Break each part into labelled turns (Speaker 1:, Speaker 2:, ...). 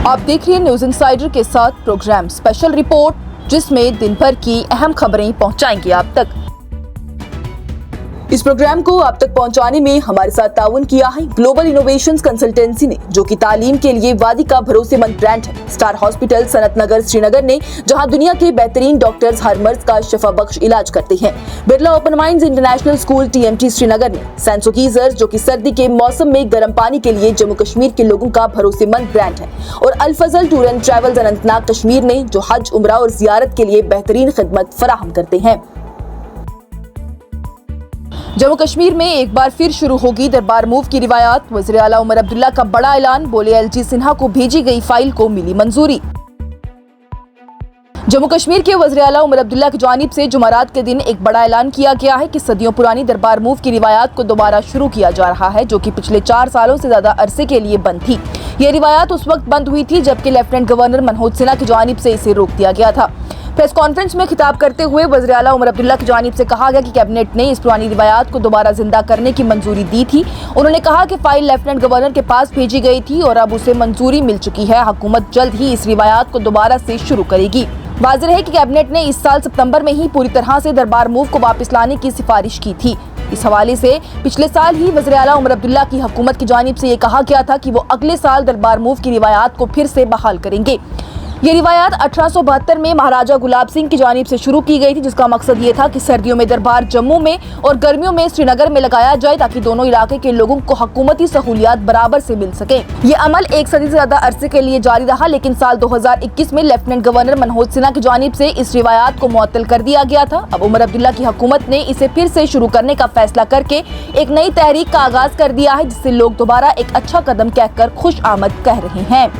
Speaker 1: आप देख रहे हैं न्यूज इंसाइडर के साथ प्रोग्राम स्पेशल रिपोर्ट, जिसमें दिन भर की अहम खबरें पहुंचाएंगे आप तक। इस प्रोग्राम को आप तक पहुंचाने में हमारे साथ ताउन किया है ग्लोबल इनोवेशंस कंसल्टेंसी ने, जो कि तालीम के लिए वादी का भरोसेमंद ब्रांड है। स्टार हॉस्पिटल सनत नगर श्रीनगर ने, जहां दुनिया के बेहतरीन डॉक्टर्स हर मर्ज का शफा बख्श इलाज करते हैं। Birla open minds international school TMT Srinagar ने सैंसो गीजर, जो कि सर्दी के मौसम में गर्म पानी के लिए जम्मू कश्मीर के लोगों का भरोसेमंद ब्रांड है। और Al Fazal tour and travels Anantnag Kashmir ने, जो हज, उम्रा और जियारत के लिए बेहतरीन खिदमत फराहम करते हैं। जम्मू कश्मीर में एक बार फिर शुरू होगी दरबार मूव की रिवायत। वज़ीर आला उमर अब्दुल्ला का बड़ा ऐलान, बोले LG सिन्हा को भेजी गई फाइल को मिली मंजूरी। जम्मू कश्मीर के वज़ीर आला उमर अब्दुल्ला की जानिब से जुमेरात के दिन एक बड़ा ऐलान किया गया है कि सदियों पुरानी दरबार मूव की रिवायत को दोबारा शुरू किया जा रहा है, जो कि पिछले 4 सालों से ज्यादा अरसे के लिए बंद थी। ये रिवायत उस वक्त बंद हुई थी जबकि लेफ्टिनेंट गवर्नर मनोज सिन्हा की जानिब से इसे रोक दिया गया था। प्रेस कॉन्फ्रेंस में खिताब करते हुए वज़ीर आला उमर अब्दुल्ला की जानिब से कहा गया कि कैबिनेट ने इस पुरानी रिवायत को दोबारा जिंदा करने की मंजूरी दी थी। उन्होंने कहा कि फाइल लेफ्टिनेंट गवर्नर के पास भेजी गई थी और अब उसे मंजूरी मिल चुकी है। हुकूमत जल्द ही इस रिवायत को दोबारा से शुरू करेगी। वाज़ेह है कि कैबिनेट ने इस साल सितंबर में ही पूरी तरह से दरबार मूव को वापस लाने की सिफारिश की थी। इस हवाले से पिछले साल ही वज़ीर आला उमर अब्दुल्ला की हुकूमत की जानिब से ये कहा गया था कि वो अगले साल दरबार मूव की रिवायत को फिर से बहाल करेंगे। ये रिवायत 1872 में महाराजा गुलाब सिंह की जानिब से शुरू की गई थी, जिसका मकसद ये था कि सर्दियों में दरबार जम्मू में और गर्मियों में श्रीनगर में लगाया जाए, ताकि दोनों इलाके के लोगों को हुकूमती सहूलियात बराबर से मिल सके। ये अमल 1 सदी से ज्यादा अरसे के लिए जारी रहा, लेकिन साल 2021 में लेफ्टिनेंट गवर्नर मनोज सिन्हा की जानिब से इस रिवायत को मुअत्तल कर दिया गया था। अब उमर अब्दुल्ला की हुकूमत ने इसे फिर से शुरू करने का फैसला करके एक नई तहरीक का आगाज कर दिया है, जिससे लोग दोबारा एक अच्छा कदम कहकर खुश आमद कह रहे हैं।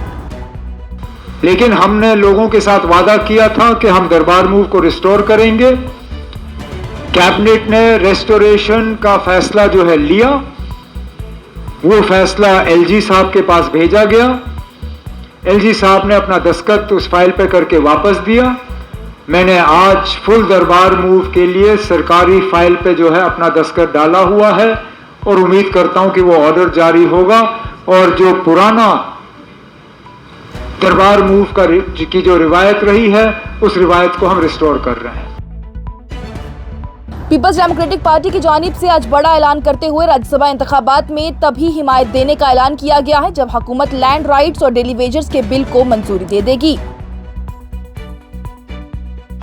Speaker 2: लेकिन हमने लोगों के साथ वादा किया था कि हम दरबार मूव को रिस्टोर करेंगे। कैबिनेट ने रेस्टोरेशन का फैसला जो है लिया, वो फैसला LG साहब के पास भेजा गया। LG साहब ने अपना दस्तखत उस फाइल पे करके वापस दिया। मैंने आज फुल दरबार मूव के लिए सरकारी फाइल पे जो है अपना दस्तखत डाला हुआ है और उम्मीद करता हूं कि वो ऑर्डर जारी होगा और जो पुराना दरबार मूव की जो रिवायत रही है, उस रिवायत को हम रिस्टोर कर रहे हैं।
Speaker 1: पीपल्स डेमोक्रेटिक पार्टी की जानिब से आज बड़ा ऐलान करते हुए राज्यसभा इंतखाबात में तभी हिमायत देने का ऐलान किया गया है जब हुकूमत लैंड राइट्स और डेली वेजेस के बिल को मंजूरी दे देगी।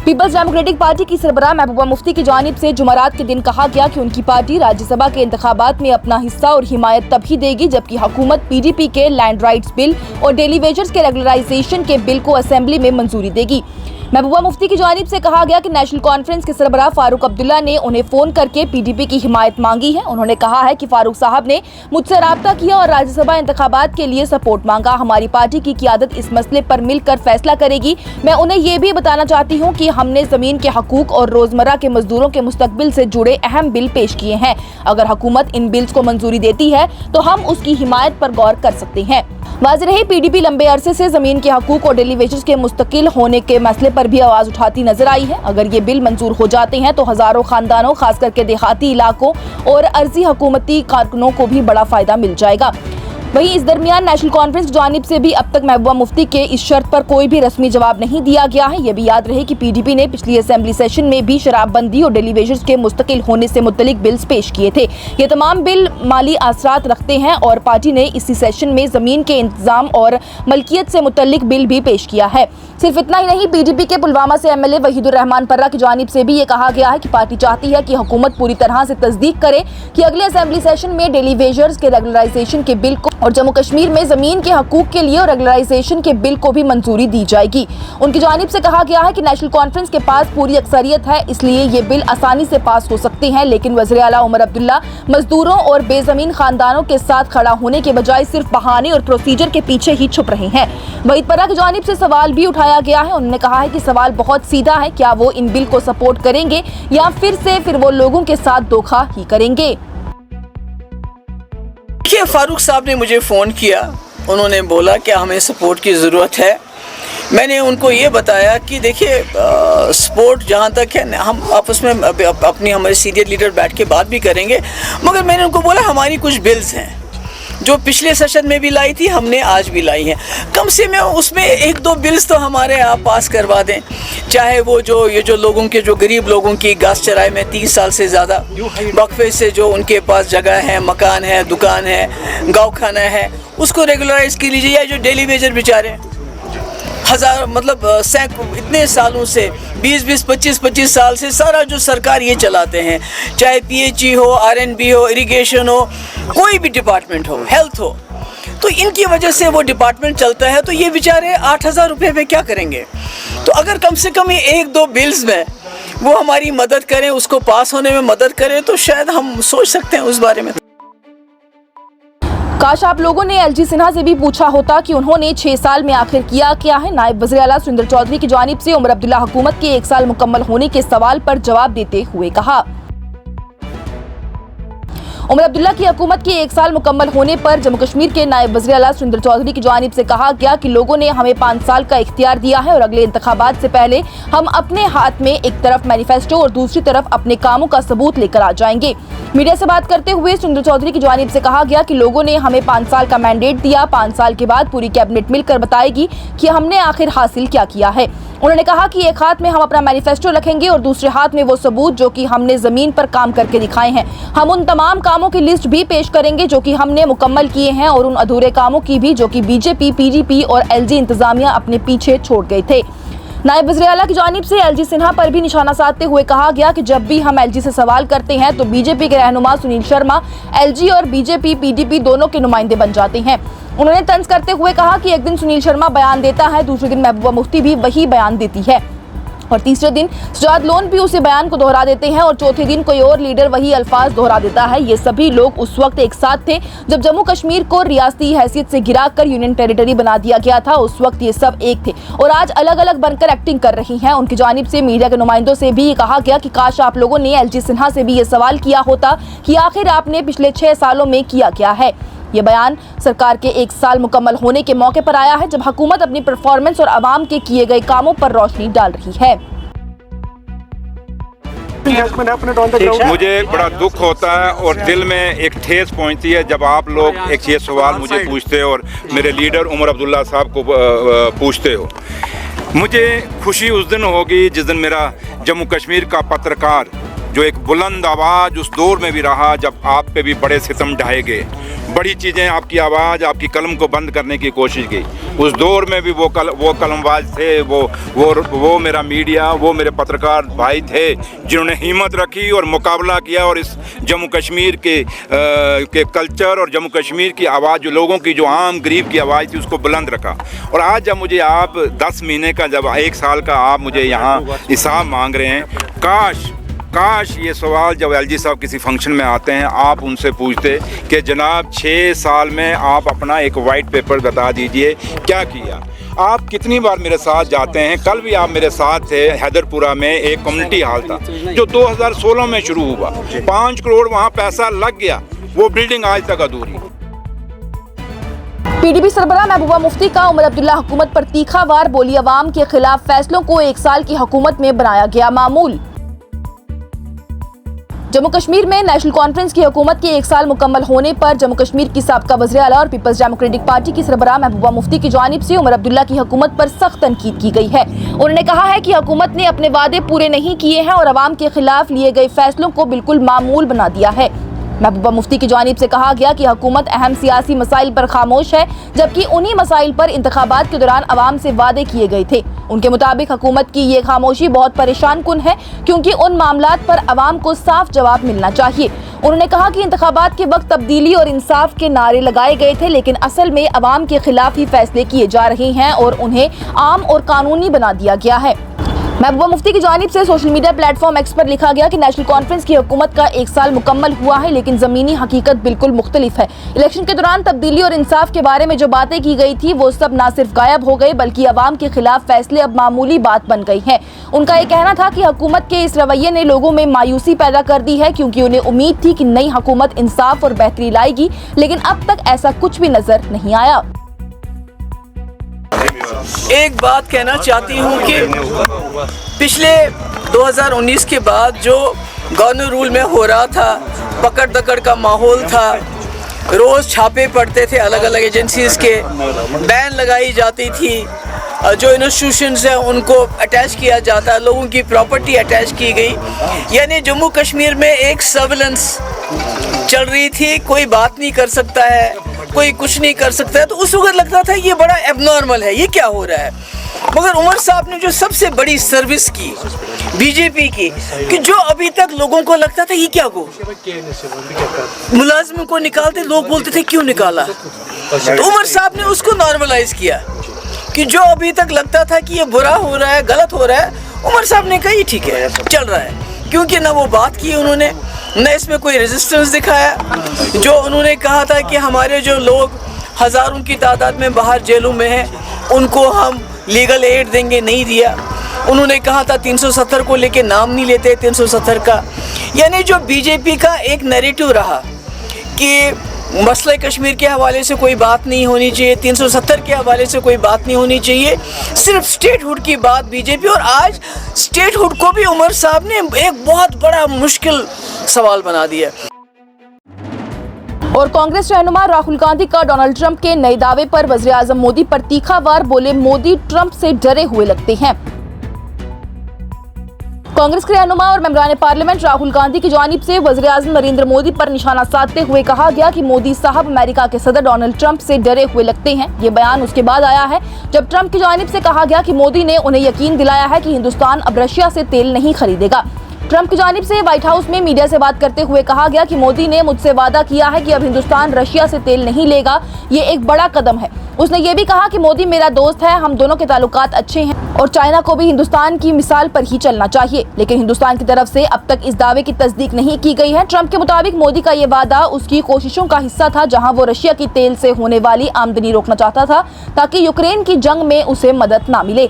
Speaker 1: पीपल्स डेमोक्रेटिक पार्टी की सरबराह महबूबा मुफ्ती की जानिब से जुमेरात के दिन कहा गया कि उनकी पार्टी राज्यसभा के इंतखाबात में अपना हिस्सा और हिमायत तभी देगी जबकि हुकूमत PDP के लैंड राइट्स बिल और डेली वेजेस के रेगुलराइजेशन के बिल को असेंबली में मंजूरी देगी। महबूबा मुफ्ती की जानिब से कहा गया कि नेशनल कॉन्फ्रेंस के सरबराह फारूक अब्दुल्ला ने उन्हें फोन करके PDP की हिमायत मांगी है। उन्होंने कहा है कि फारूक साहब ने मुझसे राब्ता किया और राज्यसभा इंतखाबात के लिए सपोर्ट मांगा। हमारी पार्टी की क़ियादत इस मसले पर मिलकर फैसला करेगी। मैं उन्हें ये भी बताना चाहती हूँ कि हमने जमीन के हकूक और रोजमर्रा के मजदूरों के मुस्तकबिल से जुड़े अहम बिल पेश किए हैं। अगर हुकूमत इन बिल्स को मंजूरी देती है तो हम उसकी हिमायत पर गौर कर सकते हैं। वाज़ेह रही PDP लंबे अरसे से जमीन के हकूक और डेली वेजेस के मुस्तकिल होने के मसले पर भी आवाज उठाती नजर आई है। अगर ये बिल मंजूर हो जाते हैं तो हजारों खानदानों, खास करके देहाती इलाकों और अर्जी हुकूमती कारकुनों को भी बड़ा फायदा मिल जाएगा। वहीं इस दरमियान नेशनल कॉन्फ्रेंस की जानिब से भी अब तक महबूबा मुफ्ती के इस शर्त पर कोई भी रस्मी जवाब नहीं दिया गया है। यह भी याद रहे कि PDP ने पिछली असेंबली सेशन में भी शराबबंदी और डेली वेजेस के मुस्तकिल होने से मुतल्लिक बिल्स पेश किए थे। ये तमाम बिल माली असरात रखते हैं और पार्टी ने इसी सेशन में जमीन के इंतजाम और मलकियत से मुतल्लिक बिल भी पेश किया है। सिर्फ इतना ही नहीं, PDP के पुलवामा से MLA वहीदुर रहमान पर्रा की जानिब से भी ये कहा गया है कि पार्टी चाहती है कि हुकूमत पूरी तरह से तस्दीक करे कि अगले असेंबली सेशन में डेली वेजेस के रेगुलराइजेशन के बिल को और जम्मू कश्मीर में जमीन के हकूक के लिए और रेगुलराइजेशन के बिल को भी मंजूरी दी जाएगी। उनकी जानिब से कहा गया है कि नेशनल कॉन्फ्रेंस के पास पूरी अक्सरियत है, इसलिए ये बिल आसानी से पास हो सकते हैं। लेकिन वज़ीर आला उमर अब्दुल्ला मजदूरों और बेजमीन खानदानों के साथ खड़ा होने के बजाय सिर्फ बहाने और प्रोसीजर के पीछे ही छुप रहे हैं। वहीद पर्रा की जानिब से सवाल भी उठाया गया है। उन्होंने कहा है कि सवाल बहुत सीधा है, क्या वो इन बिल को सपोर्ट करेंगे या फिर वो लोगों के साथ धोखा ही करेंगे।
Speaker 3: देखिए, फारूक साहब ने मुझे फ़ोन किया, उन्होंने बोला कि हमें सपोर्ट की ज़रूरत है। मैंने उनको ये बताया कि देखिए सपोर्ट जहाँ तक है हम आपस में अपनी हमारे सीनियर लीडर बैठ के बात भी करेंगे, मगर मैंने उनको बोला हमारी कुछ बिल्स हैं जो पिछले सेशन में भी लाई थी, हमने आज भी लाई हैं। कम से कम उसमें 1-2 बिल्स तो हमारे आप पास करवा दें, चाहे वो ये जो लोगों के, जो गरीब लोगों की घास चराई में 30 साल से ज़्यादा वक्फे से जो उनके पास जगह है, मकान है, दुकान है, गाँव खाना है, उसको रेगुलराइज की लीजिए। या जो डेली वेजर बेचारे हज़ार इतने सालों से 20-20, 25-25 साल से सारा जो सरकार ये चलाते हैं, चाहे PHE हो, RNB हो, इरिगेशन हो, कोई भी डिपार्टमेंट हो, हेल्थ हो, तो इनकी वजह से वो डिपार्टमेंट चलता है। तो ये बेचारे 8,000 रुपये में क्या करेंगे? तो अगर कम से कम ये 1-2 बिल्स में वो हमारी मदद करें, उसको पास होने में मदद करें, तो शायद हम सोच सकते हैं उस बारे में।
Speaker 1: काश आप लोगों ने LG सिन्हा से भी पूछा होता कि उन्होंने 6 साल में आखिर किया क्या है। नायब वज़ीर आला सुरेंद्र चौधरी की जानिब से उमर अब्दुल्ला हुकूमत के 1 साल मुकम्मल होने के सवाल पर जवाब देते हुए कहा, उमर अब्दुल्ला की हुकूमत के 1 साल मुकम्मल होने पर जम्मू कश्मीर के नायब वज़ीर आला सुरेंद्र चौधरी की जानिब से कहा गया कि लोगों ने हमें 5 साल का इख्तियार दिया है और अगले इंतखाबात से पहले हम अपने हाथ में एक तरफ मैनिफेस्टो और दूसरी तरफ अपने कामों का सबूत लेकर आ जाएंगे। मीडिया से बात करते हुए सुरेंद्र चौधरी की जानिब से कहा गया कि लोगों ने हमें 5 साल का मैंडेट दिया, 5 साल के बाद पूरी कैबिनेट मिलकर बताएगी कि हमने आखिर हासिल क्या किया है। उन्होंने कहा कि एक हाथ में हम अपना मैनिफेस्टो रखेंगे और दूसरे हाथ में वो सबूत जो कि हमने जमीन पर काम करके दिखाए हैं। हम उन तमाम कामों की लिस्ट भी पेश करेंगे जो कि हमने मुकम्मल किए हैं और उन अधूरे कामों की भी जो कि BJP, PDP और LG इंतजामिया अपने पीछे छोड़ गए थे। नायब वज़ीर आला की जानिब से LG सिन्हा पर भी निशाना साधते हुए कहा गया कि जब भी हम LG से सवाल करते हैं तो BJP के रहनुमा सुनील शर्मा LG और BJP, PDP दोनों के नुमाइंदे बन जाते हैं। उन्होंने तंज करते हुए कहा कि एक दिन सुनील शर्मा बयान देता है, दूसरे दिन महबूबा मुफ्ती भी वही बयान देती है और तीसरे दिन सुजात लोन भी उसी बयान को दोहरा देते हैं और चौथे दिन कोई और लीडर वही अल्फाज दोहरा देता है। ये सभी लोग उस वक्त एक साथ थे जब जम्मू कश्मीर को रियासती हैसियत से गिराकर यूनियन टेरिटरी बना दिया गया था। उस वक्त ये सब एक थे और आज अलग अलग बनकर एक्टिंग कर रही हैं। उनकी जानिब से मीडिया के नुमाइंदों से भी ये कहा गया कि काश आप लोगों ने LG सिन्हा से भी ये सवाल किया होता कि आखिर आपने पिछले 6 सालों में किया क्या है। ये बयान सरकार के 1 साल मुकम्मल होने के मौके पर आया है जब हुकूमत अपनी परफॉर्मेंस और आवाम के किए गए कामों पर रोशनी डाल रही है।
Speaker 4: मुझे बड़ा दुख होता है और दिल में एक ठेस पहुंचती है जब आप लोग एक ये सवाल मुझे पूछते हो और मेरे लीडर उमर अब्दुल्ला साहब को पूछते हो। मुझे खुशी उस दिन होगी जिस दिन मेरा जम्मू कश्मीर का पत्रकार जो एक बुलंद आवाज़ उस दौर में भी रहा जब आप पे भी बड़े सितम ढाए गए, बड़ी चीज़ें आपकी आवाज़, आपकी कलम को बंद करने की कोशिश की। उस दौर में भी वो कलमबाज थे, वो मेरा मीडिया, वो मेरे पत्रकार भाई थे जिन्होंने हिम्मत रखी और मुकाबला किया और इस जम्मू कश्मीर के कल्चर और जम्मू कश्मीर की आवाज़, जो लोगों की, जो आम गरीब की आवाज़ थी, उसको बुलंद रखा। और आज जब मुझे आप 10 महीने का, जब 1 साल का आप मुझे यहाँ हिसाब मांग रहे हैं, काश ये सवाल जब LG साहब किसी फंक्शन में आते हैं आप उनसे पूछते कि जनाब 6 साल में आप अपना एक वाइट पेपर बता दीजिए क्या किया। आप कितनी बार मेरे साथ जाते हैं, कल भी आप मेरे साथ थे। हैदरपुरा में एक कम्युनिटी हॉल था जो 2016 में शुरू हुआ, 5 करोड़ वहाँ पैसा लग गया, वो बिल्डिंग आज तक अधूरी।
Speaker 1: PDP सरबराह महबूबा मुफ्ती का उमर अब्दुल्ला हुकूमत पर तीखा वार, बोली अवाम के खिलाफ फैसलों को 1 साल की हुकूमत में बनाया गया मामूल। जम्मू कश्मीर में नेशनल कॉन्फ्रेंस की हुकूमत के 1 साल मुकम्मल होने पर जम्मू कश्मीर की साबका वज़ीर आला और पीपल्स डेमोक्रेटिक पार्टी की सरबराह महबूबा मुफ्ती की जानिब से उमर अब्दुल्ला की हुकूमत पर सख्त तनकीद की गई है। उन्होंने कहा है कि हुकूमत ने अपने वादे पूरे नहीं किए हैं और अवाम के खिलाफ लिए गए फैसलों को बिल्कुल मामूल बना दिया है। महबूबा मुफ्ती की जानिब से कहा गया कि हुकूमत अहम सियासी मसाइल पर खामोश है जबकि उन्हीं मसाइल पर इंतखाबात के दौरान अवाम से वादे किए गए थे। उनके मुताबिक हुकूमत की ये खामोशी बहुत परेशान कुन है क्योंकि उन मामलात पर अवाम को साफ जवाब मिलना चाहिए। उन्होंने कहा कि इंतखाबात के वक्त तब्दीली और इंसाफ के नारे लगाए गए थे लेकिन असल में अवाम के खिलाफ ही फैसले किए जा रहे हैं और उन्हें आम और कानूनी बना दिया गया है। महबूबा मुफ्ती की जानिब से सोशल मीडिया प्लेटफॉर्म एक्स पर लिखा गया कि नेशनल कॉन्फ्रेंस की हुकूमत का 1 साल मुकम्मल हुआ है लेकिन ज़मीनी हकीकत बिल्कुल मुख्तलिफ है। इलेक्शन के दौरान तब्दीली और इंसाफ के बारे में जो बातें की गई थी वो सब ना सिर्फ गायब हो गए बल्कि अवाम के खिलाफ फैसले अब मामूली बात बन गई हैं। उनका ये कहना था कि हुकूमत के इस रवैये ने लोगों में मायूसी पैदा कर दी है क्योंकि उन्हें उम्मीद थी कि नई हुकूमत इंसाफ और बेहतरी लाएगी लेकिन अब तक ऐसा कुछ भी नजर नहीं आया।
Speaker 3: एक बात कहना चाहती हूँ कि पिछले 2019 के बाद जो गवर्नर रूल में हो रहा था, पकड़ दकड़ का माहौल था, रोज़ छापे पड़ते थे अलग अलग एजेंसीज़ के, बैन लगाई जाती थी, जो इंस्टीट्यूशंस हैं उनको अटैच किया जाता, लोगों की प्रॉपर्टी अटैच की गई। यानी जम्मू कश्मीर में एक सर्विलेंस चल रही थी, कोई बात नहीं कर सकता है, कोई कुछ नहीं कर सकता है। तो उस वक्त लगता था ये बड़ा एबनॉर्मल है, ये क्या हो रहा है। मगर उमर साहब ने जो सबसे बड़ी सर्विस की बीजेपी की, कि जो अभी तक लोगों को लगता था ये क्या को मुलाजिमों को निकालते, लोग बोलते थे क्यों निकाला, तो उमर साहब ने उसको नॉर्मलाइज किया कि जो अभी तक लगता था कि ये बुरा हो रहा है, गलत हो रहा है, उमर साहब ने कहा ये ठीक है, चल रहा है। क्योंकि ना वो बात की उन्होंने, न इसमें कोई रेजिस्टेंस दिखाया। जो उन्होंने कहा था कि हमारे जो लोग हज़ारों की तादाद में बाहर जेलों में हैं, उनको हम लीगल एड देंगे, नहीं दिया। उन्होंने कहा था 370 को लेके नाम नहीं लेते 370 का। यानी जो बीजेपी का एक नैरेटिव रहा कि मसले कश्मीर के हवाले से कोई बात नहीं होनी चाहिए, 370 के हवाले से कोई बात नहीं होनी चाहिए, सिर्फ स्टेटहुड की बात बीजेपी। और आज स्टेटहुड को भी उमर साहब ने एक बहुत बड़ा मुश्किल सवाल बना दिया।
Speaker 1: और कांग्रेस रहनुमा राहुल गांधी का डोनाल्ड ट्रंप के नए दावे पर वज़ीर आज़म मोदी पर तीखा वार, बोले मोदी ट्रंप से डरे हुए लगते हैं। कांग्रेस के रहनुमा और मेंबरान पार्लियामेंट राहुल गांधी की जानिब से वज़ीर आज़म नरेंद्र मोदी पर निशाना साधते हुए कहा गया कि मोदी साहब अमेरिका के सदर डोनाल्ड ट्रंप से डरे हुए लगते हैं। ये बयान उसके बाद आया है जब ट्रंप की जानिब से कहा गया कि मोदी ने उन्हें यकीन दिलाया है कि हिंदुस्तान अब रशिया से तेल नहीं खरीदेगा। ट्रंप की जानिब से व्हाइट हाउस में मीडिया से बात करते हुए कहा गया कि मोदी ने मुझसे वादा किया है कि अब हिंदुस्तान रशिया से तेल नहीं लेगा, ये एक बड़ा कदम है। उसने ये भी कहा कि मोदी मेरा दोस्त है, हम दोनों के ताल्लुकात अच्छे हैं और चाइना को भी हिंदुस्तान की मिसाल पर ही चलना चाहिए। लेकिन हिंदुस्तान की तरफ से अब तक इस दावे की तस्दीक नहीं की गई है। ट्रंप के मुताबिक मोदी का ये वादा उसकी कोशिशों का हिस्सा था, जहां वो रशिया की तेल से होने वाली आमदनी रोकना चाहता था ताकि यूक्रेन की जंग में उसे मदद न मिले।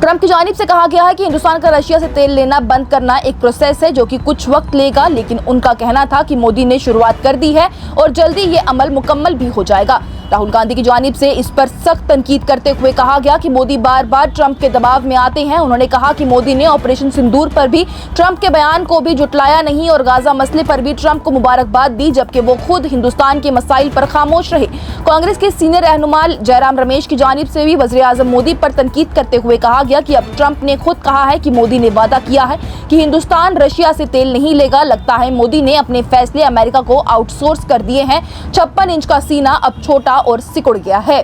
Speaker 1: ट्रंप की जानिब से कहा गया है कि हिंदुस्तान का रशिया से तेल लेना बंद करना एक प्रोसेस है जो कि कुछ वक्त लेगा, लेकिन उनका कहना था कि मोदी ने शुरुआत कर दी है और जल्दी ये अमल मुकम्मल भी हो जाएगा। राहुल गांधी की जानिब से इस पर सख्त तनकीद करते हुए कहा गया कि मोदी बार बार ट्रंप के दबाव में आते हैं। उन्होंने कहा कि मोदी ने ऑपरेशन सिंदूर पर भी ट्रंप के बयान को भी जुटलाया नहीं और गाजा मसले पर भी ट्रंप को मुबारकबाद दी, जबकि वो खुद हिंदुस्तान के मसाइल पर खामोश रहे। कांग्रेस के सीनियर रहनुमा जयराम रमेश की जानिब से भी वज़ीर आज़म मोदी पर तनकीद करते हुए कहा गया कि अब ट्रंप ने खुद कहा है कि मोदी ने वादा किया है कि हिंदुस्तान रशिया से तेल नहीं लेगा। लगता है मोदी ने अपने फैसले अमेरिका को आउटसोर्स कर दिए हैं। 56 इंच का सीना अब छोटा और सिकुड़ गया है।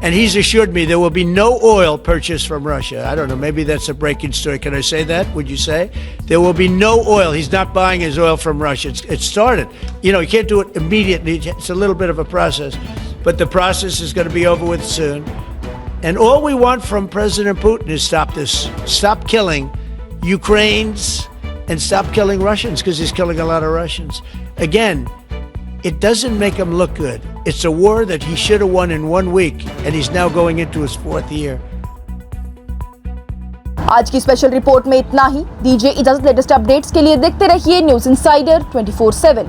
Speaker 5: And he's assured me there will be no oil purchased from Russia. I don't know, maybe that's a breaking story. Can I say that? Would you say? There will be no oil. He's not buying his oil from Russia. It started. You know, you can't do it immediately. It's a little bit of a process. But the process is going to be over with soon. And all we want from President Putin is stop this. Stop killing Ukrainians and stop killing Russians, because he's killing a lot of Russians. Again, it doesn't make him look good. It's a war that he should have won in 1 week, and he's now going into his 4th year.
Speaker 1: आज की special report में इतना ही। दीजिए इजाजत। Latest updates के लिए देखते रहिए न्यूज़ इंसाइडर 24/7।